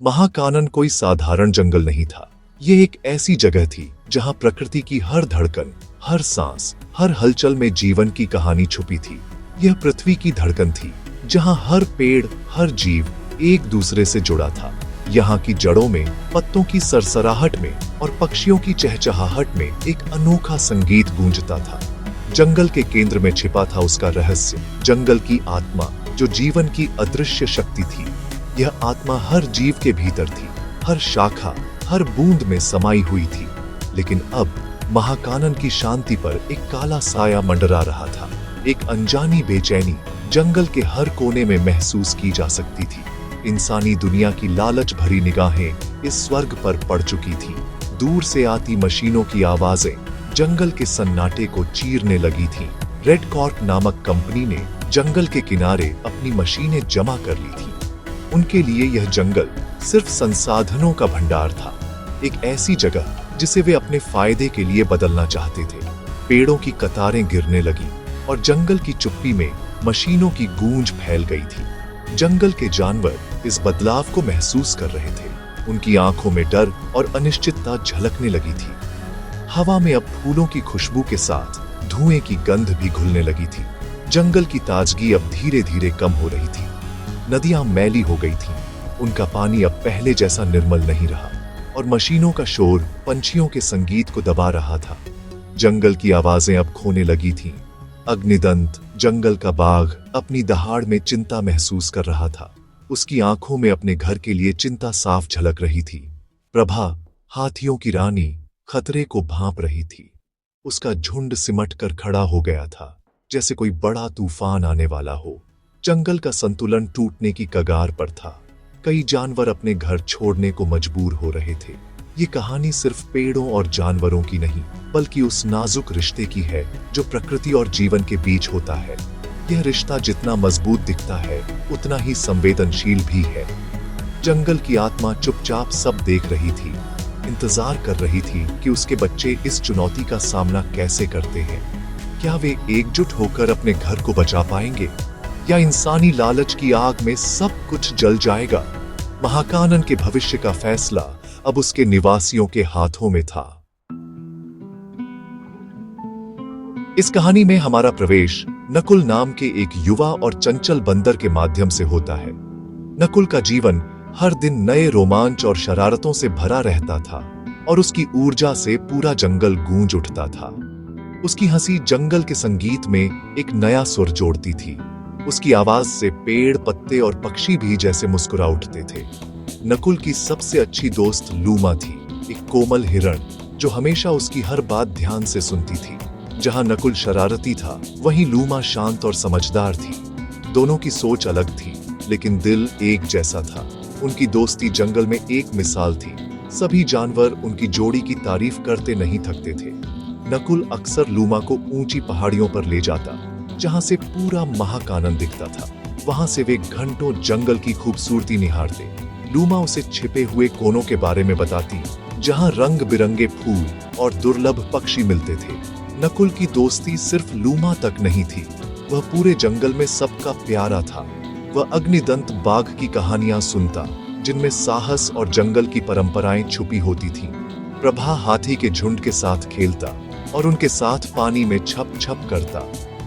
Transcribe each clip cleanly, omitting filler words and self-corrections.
महाकानन कोई साधारण जंगल नहीं था। ये एक ऐसी जगह थी जहां प्रकृति की हर धड़कन, हर सांस, हर हलचल में जीवन की कहानी छुपी थी। यह पृथ्वी की धड़कन थी, जहां हर पेड़, हर जीव एक दूसरे से जुड़ा था। यहाँ की जड़ों में, पत्तों की सरसराहट में और पक्षियों की चहचहाहट में एक अनोखा संगीत गूंजता था। जंगल के केंद्र में छिपा था उसका रहस्य, जंगल की आत्मा, जो जीवन की अदृश्य शक्ति थी। यह आत्मा हर जीव के भीतर थी, हर शाखा, हर बूंद में समाई हुई थी। लेकिन अब महाकानन की शांति पर एक काला साया मंडरा रहा था। एक अनजानी बेचैनी जंगल के हर कोने में महसूस की जा सकती थी। इंसानी दुनिया की लालच भरी निगाहें इस स्वर्ग पर पड़ चुकी थी। दूर से आती मशीनों की आवाजें जंगल के सन्नाटे को चीरने लगी थीं। रेड कॉर्प नामक कंपनी ने जंगल के किनारे अपनी मशीनें जमा कर ली थीं। उनके लिए यह जंगल सिर्फ संसाधनों का भंडार था, एक ऐसी जगह जिसे वे अपने फायदे के लिए बदलना चाहते थे। पेड़ों की कतारें गिरने लगी और जंगल की चुप्पी में मशीनों की गूंज फैल गई थी। जंगल के जानवर इस बदलाव को महसूस कर रहे थे। उनकी आंखों में डर और अनिश्चितता झलकने लगी थी। हवा में अब फूलों की खुशबू के साथ धुएं की गंध भी घुलने लगी थी। जंगल की ताजगी अब धीरे धीरे कम हो रही थी। नदियां मैली हो गई थीं। उनका पानी अब पहले जैसा निर्मल नहीं रहा और मशीनों का शोर पंछियों के संगीत को दबा रहा था। जंगल की आवाजें अब खोने लगी थीं। अग्निदंत, जंगल का बाघ, अपनी दहाड़ में चिंता महसूस कर रहा था। उसकी आंखों में अपने घर के लिए चिंता साफ झलक रही थी। प्रभा, हाथियों की रानी, खतरे को भांप रही थी। उसका झुंड सिमट कर खड़ा हो गया था, जैसे कोई बड़ा तूफान आने वाला हो। जंगल का संतुलन टूटने की कगार पर था। कई जानवर अपने घर छोड़ने को मजबूर हो रहे थे। ये कहानी सिर्फ पेड़ों और जानवरों की नहीं, बल्कि उस नाजुक रिश्ते की है जो प्रकृति और जीवन के बीच होता है। यह रिश्ता जितना मजबूत दिखता है, उतना ही संवेदनशील भी है। जंगल की आत्मा चुपचाप सब देख रही थी, इंतजार कर रही थी कि उसके बच्चे इस चुनौती का सामना कैसे करते हैं। क्या वे एकजुट होकर अपने घर को बचा पाएंगे, या इंसानी लालच की आग में सब कुछ जल जाएगा? महाकानन के भविष्य का फैसला अब उसके निवासियों के हाथों में था। इस कहानी में हमारा प्रवेश नकुल नाम के एक युवा और चंचल बंदर के माध्यम से होता है। नकुल का जीवन हर दिन नए रोमांच और शरारतों से भरा रहता था और उसकी ऊर्जा से पूरा जंगल गूंज उठता था। उसकी हंसी जंगल के संगीत में एक नया सुर जोड़ती थी। उसकी आवाज से पेड़, पत्ते और पक्षी भी जैसे मुस्कुरा उठते थे। नकुल की सबसे अच्छी दोस्त लूमा थी, एक कोमल हिरण जो हमेशा उसकी हर बात ध्यान से सुनती थी। जहां नकुल शरारती था, वहीं लूमा शांत और समझदार थी। दोनों की सोच अलग थी, लेकिन दिल एक जैसा था। उनकी दोस्ती जंगल में एक मिसाल थी। सभी जानवर उनकी जोड़ी की तारीफ करते नहीं थकते थे। नकुल अक्सर लूमा को ऊंची पहाड़ियों पर ले जाता, जहां से पूरा महाकानन दिखता था। वहां से वे घंटों जंगल की खूबसूरती निहारते। लूमा उसे छिपे हुए कोनों के बारे में बताती, जहां रंग बिरंगे फूल और दुर्लभ पक्षी मिलते थे। नकुल की दोस्ती सिर्फ लूमा तक नहीं थी, वह पूरे जंगल में सबका प्यारा था। वह अग्निदंत बाघ की कहानियां सुनता, जिनमें साहस और जंगल की परंपराएं छुपी होती थीं। प्रभा हाथी के झुंड के साथ खेलता और उनके साथ पानी में छप छप करता,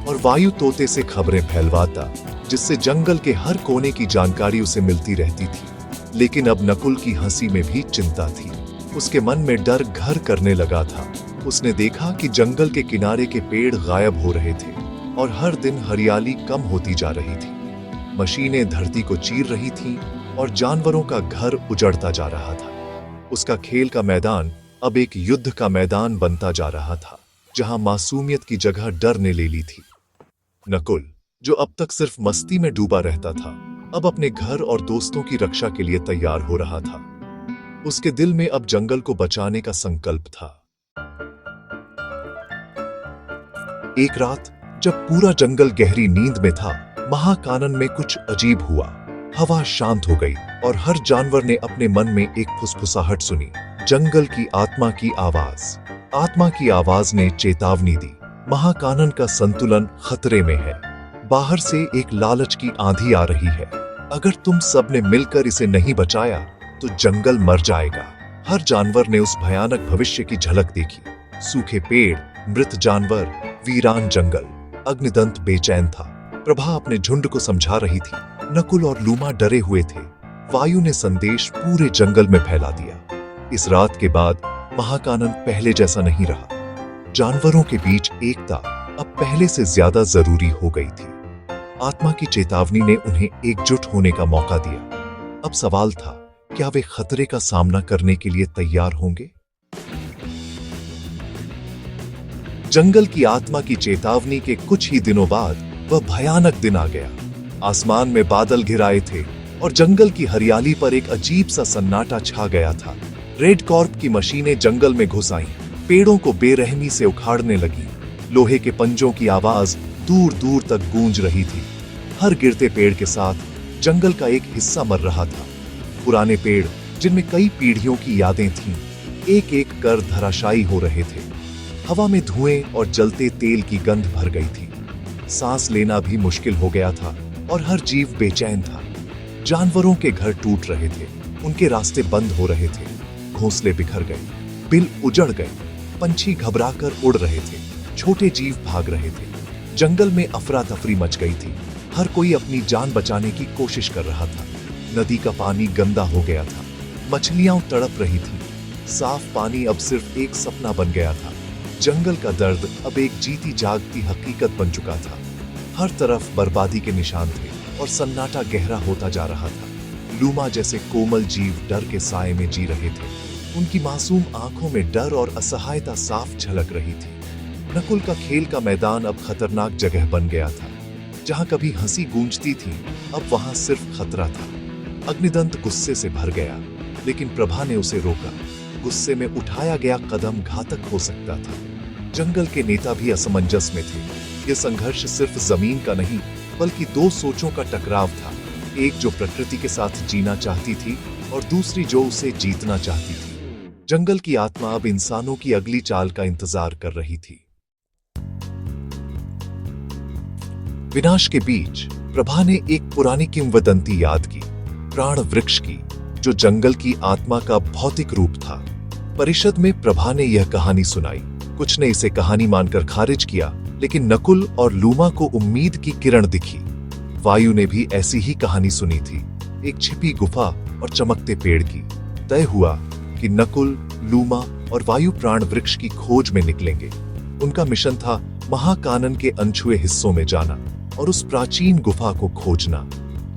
और वायु तोते से खबरें फैलवाता, जिससे जंगल के हर कोने की जानकारी उसे मिलती रहती थी। लेकिन अब नकुल की हंसी में भी चिंता थी। उसके मन में डर घर करने लगा था। उसने देखा कि जंगल के किनारे के पेड़ गायब हो रहे थे और हर दिन हरियाली कम होती जा रही थी। मशीनें धरती को चीर रही थीं और जानवरों का घर उजड़ता जा रहा था। उसका खेल का मैदान अब एक युद्ध का मैदान बनता जा रहा था, जहां मासूमियत की जगह डर ने ले ली थी। नकुल, जो अब तक सिर्फ मस्ती में डूबा रहता था, अब अपने घर और दोस्तों की रक्षा के लिए तैयार हो रहा था। उसके दिल में अब जंगल को बचाने का संकल्प था। एक रात जब पूरा जंगल गहरी नींद में था, महाकानन में कुछ अजीब हुआ। हवा शांत हो गई और हर जानवर ने अपने मन में एक फुसफुसाहट सुनी। जंगल की आत्मा की आवाज। आत्मा की आवाज ने चेतावनी दी, महाकानन का संतुलन खतरे में है। बाहर से एक लालच की आंधी आ रही है। अगर तुम सब ने मिलकर इसे नहीं बचाया, तो जंगल मर जाएगा। हर जानवर ने उस भयानक भविष्य की झलक देखी। सूखे पेड़, मृत जानवर, वीरान जंगल। अग्निदंत बेचैन था। प्रभा अपने झुंड को समझा रही थी। नकुल और लूमा डरे हुए थे। वायु ने संदेश पूरे जंगल में फैला दिया। इस रात के बाद महाकानन पहले जैसा नहीं रहा। जानवरों के बीच एकता अब पहले से ज्यादा जरूरी हो गई थी। आत्मा की चेतावनी ने उन्हें एकजुट होने का मौका दिया। अब सवाल था, क्या वे खतरे का सामना करने के लिए तैयार होंगे? जंगल की आत्मा की चेतावनी के कुछ ही दिनों बाद वह भयानक दिन आ गया। आसमान में बादल घिर आए थे और जंगल की हरियाली पर एक अजीब सा सन्नाटा छा गया था। रेड कॉर्प की मशीनें जंगल में घुस आईं, पेड़ों को बेरहमी से उखाड़ने लगी। लोहे के पंजों की आवाज दूर दूर तक गूंज रही थी। हर गिरते पेड़ के साथ जंगल का एक हिस्सा मर रहा था। पुराने पेड़ जिनमें कई पीढ़ियों की यादें थीं, एक एक कर धराशायी हो रहे थे। हवा में धुएं और जलते तेल की गंध भर गई थी। सांस लेना भी मुश्किल हो गया था और हर जीव बेचैन था। जानवरों के घर टूट रहे थे, उनके रास्ते बंद हो रहे थे, घोंसले बिखर गए, बिल उजड़ गए, पंछी घबराकर उड़ रहे थे, छोटे जीव भाग रहे थे। जंगल में अफरा तफरी मच गई थी। हर कोई अपनी जान बचाने की कोशिश कर रहा था। नदी का पानी गंदा हो गया था, मछलियां तड़प रही थीं। साफ पानी अब सिर्फ एक सपना बन गया था। जंगल का दर्द अब एक जीती जागती हकीकत बन चुका था। हर तरफ बर्बादी के निशान थे और सन्नाटा गहरा होता जा रहा था। लूमा जैसे कोमल जीव डर के साए में जी रहे थे। उनकी मासूम आंखों में डर और असहायता साफ झलक रही थी। नकुल का खेल का मैदान अब खतरनाक जगह बन गया था। जहां कभी हंसी गूंजती थी, अब वहां सिर्फ खतरा था। अग्निदंत गुस्से से भर गया, लेकिन प्रभा ने उसे रोका। गुस्से में उठाया गया कदम घातक हो सकता था। जंगल के नेता भी असमंजस में थे। यह संघर्ष सिर्फ जमीन का नहीं, बल्कि दो सोचों का टकराव था। एक जो प्रकृति के साथ जीना चाहती थी और दूसरी जो उसे जीतना चाहती थी। जंगल की आत्मा अब इंसानों की अगली चाल का इंतजार कर रही थी। विनाश के बीच प्रभा ने एक पुरानी किंवदंती याद की, प्राण वृक्ष की, जो जंगल की आत्मा का भौतिक रूप था। परिषद में प्रभा ने यह कहानी सुनाई। कुछ ने इसे कहानी मानकर खारिज किया, लेकिन नकुल और लूमा को उम्मीद की किरण दिखी। वायु ने भी ऐसी ही कहानी सुनी थी, एक छिपी गुफा और चमकते पेड़ की। तय हुआ कि नकुल, लूमा और वायु प्राण वृक्ष की खोज में निकलेंगे। उनका मिशन था महाकानन के अनछुए हिस्सों में जाना और उस प्राचीन गुफा को खोजना।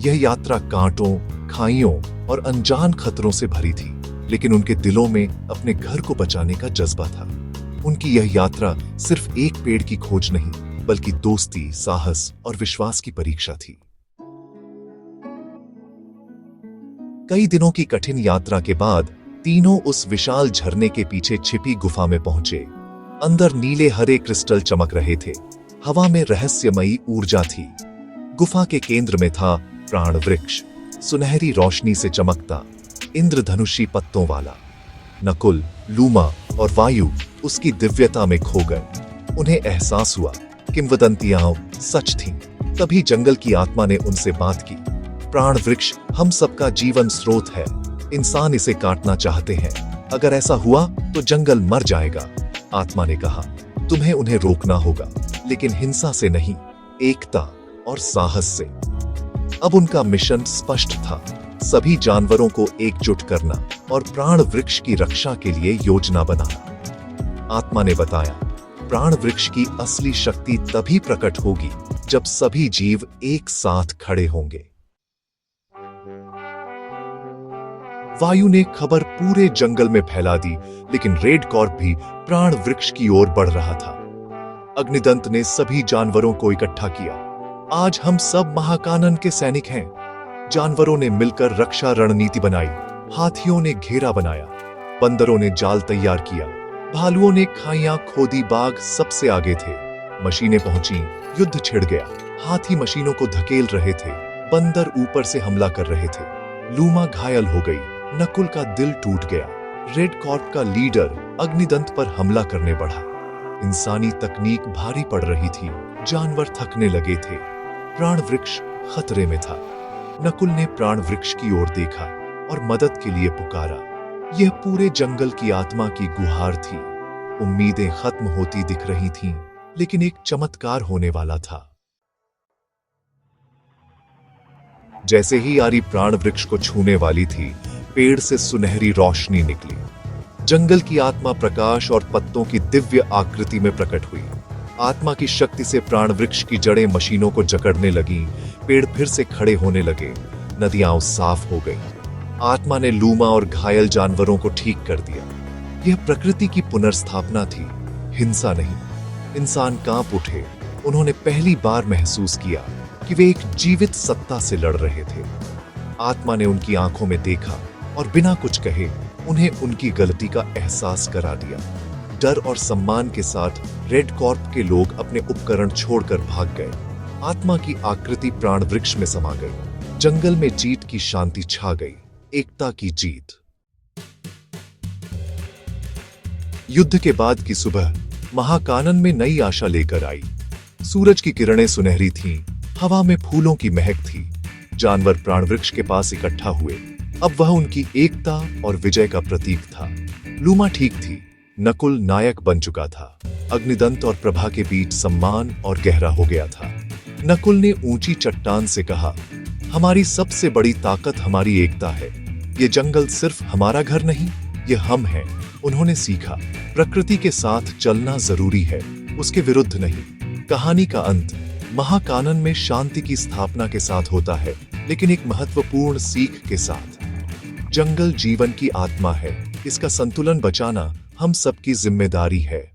यह यात्रा कांटों, खाइयों और अनजान खतरों से भरी थी, लेकिन उनके दिलों में अपने घर को बचाने का जज्बा था। उनकी यह यात्रा सिर्फ एक पेड़ की खोज नहीं, बल्कि दोस्ती, साहस और विश्वास की परीक्षा थी। कई दिनों की कठिन यात्रा के बाद तीनों उस विशाल झरने के पीछे छिपी गुफा में पहुंचे। अंदर नीले हरे क्रिस्टल चमक रहे थे। हवा में रहस्यमयी ऊर्जा थी। गुफा के केंद्र में था प्राण वृक्ष, सुनहरी रोशनी से चमकता, इंद्रधनुषी पत्तों वाला। नकुल, लूमा और वायु उसकी दिव्यता में खो गए। उन्हें एहसास हुआ किंवदंतियां सच थीं। तभी जंगल की आत्मा ने उनसे बात की। प्राण वृक्ष हम सबका जीवन स्रोत है। इंसान इसे काटना चाहते हैं। अगर ऐसा हुआ तो जंगल मर जाएगा। आत्मा ने कहा, तुम्हें उन्हें रोकना होगा, लेकिन हिंसा से नहीं, एकता और साहस से। अब उनका मिशन स्पष्ट था, सभी जानवरों को एकजुट करना और प्राण वृक्ष की रक्षा के लिए योजना बनाना। आत्मा ने बताया, प्राण वृक्ष की असली शक्ति तभी प्रकट होगी जब सभी जीव एक साथ खड़े होंगे। वायु ने खबर पूरे जंगल में फैला दी, लेकिन रेड कॉर्प भी प्राण वृक्ष की ओर बढ़ रहा था। अग्निदंत ने सभी जानवरों को इकट्ठा किया। आज हम सब महाकानन के सैनिक हैं। जानवरों ने मिलकर रक्षा रणनीति बनाई। हाथियों ने घेरा बनाया, बंदरों ने जाल तैयार किया, भालुओं ने खाइयां खोदी। बाघ सबसे आगे थे। मशीनें पहुंची, युद्ध छिड़ गया। हाथी मशीनों को धकेल रहे थे, बंदर ऊपर से हमला कर रहे थे। लूमा घायल हो गई, नकुल का दिल टूट गया। रेड कॉर्प का लीडर अग्निदंत पर हमला करने बढ़ा। इंसानी तकनीक भारी पड़ रही थी, जानवर थकने लगे थे। प्राण वृक्ष खतरे में था। नकुल ने प्राण वृक्ष की ओर देखा। और मदद के लिए पुकारा। यह पूरे जंगल की आत्मा की गुहार थी। उम्मीदें खत्म होती दिख रही थीं, लेकिन एक चमत्कार होने वाला था। जैसे ही आरी प्राण वृक्ष को छूने वाली थी, पेड़ से सुनहरी रोशनी निकली। जंगल की आत्मा प्रकाश और पत्तों की दिव्य आकृति में प्रकट हुई। आत्मा की शक्ति से प्राण वृक्ष की जड़ें मशीनों को जकड़ने लगीं, पेड़ फिर से खड़े होने लगे, नदियां साफ हो गईं। आत्मा ने लूमा और घायल जानवरों को ठीक कर दिया। यह प्रकृति की पुनर्स्थापना थी, हिंसा नहीं। इंसान कांप उठे। उन्होंने पहली बार महसूस किया कि वे एक जीवित सत्ता से लड़ रहे थे। आत्मा ने उनकी आंखों में देखा और बिना कुछ कहे उन्हें उनकी गलती का एहसास करा दिया। डर और सम्मान के साथ रेड कॉर्प के लोग अपने उपकरण छोड़कर भाग गए। आत्मा की आकृति प्राण वृक्ष में समा गई। जंगल में जीत की शांति छा गई, एकता की जीत। युद्ध के बाद की सुबह महाकानन में नई आशा लेकर आई। सूरज की किरणें सुनहरी थीं, हवा में फूलों की महक थी। जानवर प्राण वृक्ष के पास इकट्ठा हुए। अब वह उनकी एकता और विजय का प्रतीक था। लूमा ठीक थी, नकुल नायक बन चुका था। अग्निदंत और प्रभा के बीच सम्मान और गहरा हो गया था। नकुल ने ऊंची चट्टान से कहा, हमारी सबसे बड़ी ताकत हमारी एकता है। ये जंगल सिर्फ हमारा घर नहीं, ये हम हैं। उन्होंने सीखा, प्रकृति के साथ चलना जरूरी है, उसके विरुद्ध नहीं। कहानी का अंत महाकानन में शांति की स्थापना के साथ होता है, लेकिन एक महत्वपूर्ण सीख के साथ। जंगल जीवन की आत्मा है, इसका संतुलन बचाना हम सबकी जिम्मेदारी है।